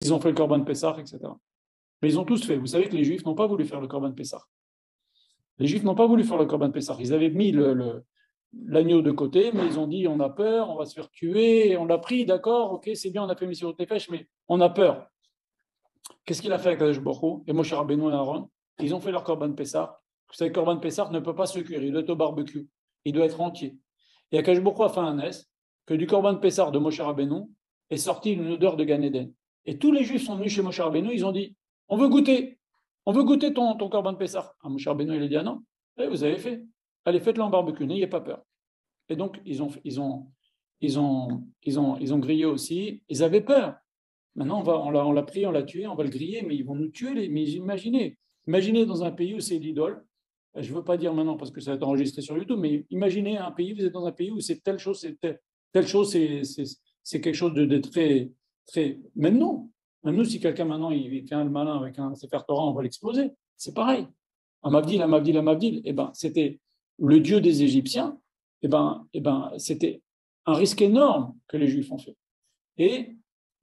Ils ont fait le Corban Pessah, etc. Mais ils ont tous fait. Vous savez que les Juifs n'ont pas voulu faire le Corban Pessah. Les Juifs n'ont pas voulu faire le Corban Pessah. Ils avaient mis l'agneau de côté, mais ils ont dit on a peur, on va se faire tuer. On l'a pris, d'accord, ok, c'est bien, on a fait Messirut Nefesh, mais on a peur. Qu'est-ce qu'il a fait avec Kadosh Baruch Hu et Moshe Rabbeinu et Aaron? Ils ont fait leur Corban Pessah. Vous savez, le Corban Pessah ne peut pas se cuire, il doit être au barbecue. Il doit être entier. Et Akadosh Baruch Hu a fait un S que du Corban Pessah de Moshe Rabbeinu est sorti une odeur de Gan Eden. Et tous les Juifs sont venus chez Moshe Rabbeinu, ils ont dit on veut goûter ton Corban Pessah. Ah, Moshe Rabbeinu, il a dit ah non, vous avez fait. Allez, faites-le en barbecue, n'ayez pas peur. Et donc, ils ont grillé aussi. Ils avaient peur. Maintenant, on l'a pris, on l'a tué, on va le griller, mais ils vont nous tuer. Mais imaginez dans un pays où c'est l'idole. Je ne veux pas dire maintenant parce que ça va être enregistré sur YouTube, mais imaginez un pays, vous êtes dans un pays où c'est telle chose, c'est quelque chose de très, très. Même nous, si quelqu'un maintenant il fait le malin avec un Sefer Torah, on va l'exploser. C'est pareil. Amavdil, c'était le dieu des Égyptiens. C'était un risque énorme que les Juifs ont fait. Et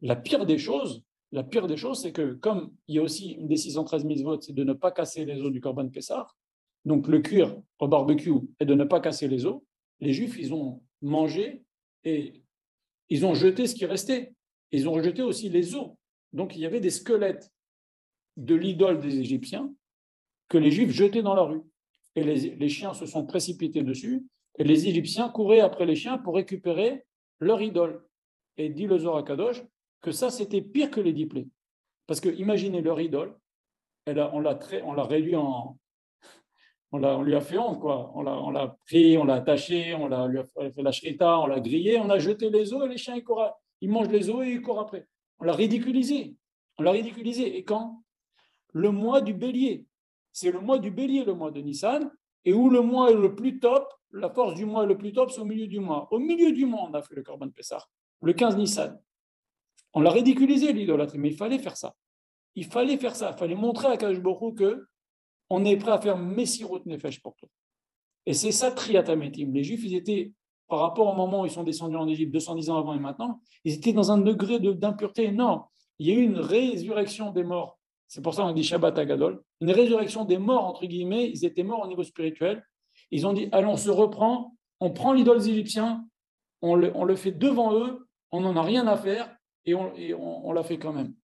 la pire des choses, c'est que comme il y a aussi une des 613 mitzvot, c'est de ne pas casser les os du Corban Pessah, donc le cuir au barbecue et de ne pas casser les os, les Juifs, ils ont mangé et ils ont jeté ce qui restait. Ils ont rejeté aussi les os. Donc il y avait des squelettes de l'idole des Égyptiens que les Juifs jetaient dans la rue. Et les chiens se sont précipités dessus et les Égyptiens couraient après les chiens pour récupérer leur idole. Et dit le Zohar Kadosh que ça, c'était pire que les 10 plaies. Parce que imaginez leur idole, on l'a réduit on lui a fait honte, quoi. On l'a pris, on l'a attaché, lui a fait la shrita, on l'a grillé, on a jeté les os et les chiens, ils mangent les os et ils courent après. On l'a ridiculisé. Et quand? Le mois du bélier. C'est le mois du bélier, le mois de Nissan, et où le mois est le plus top, la force du mois est le plus top, c'est au milieu du mois. Au milieu du mois, on a fait le Corban Pessah, le 15 Nissan. On l'a ridiculisé, l'idolâtrie, mais il fallait faire ça. Il fallait montrer à Kadosh Baruch Hu qu'on est prêt à faire Messirut Nefesh pour toi. Et c'est ça, Triatametim. Les Juifs, ils étaient, par rapport au moment où ils sont descendus en Égypte, 210 ans avant et maintenant, ils étaient dans un degré d'impureté énorme. Il y a eu une résurrection des morts. C'est pour ça qu'on dit Shabbat Agadol. Une résurrection des morts, entre guillemets. Ils étaient morts au niveau spirituel. Ils ont dit, allons, on se reprend, on prend l'idole des Égyptiens, on le fait devant eux, on n'en a rien à faire, et on l'a fait quand même.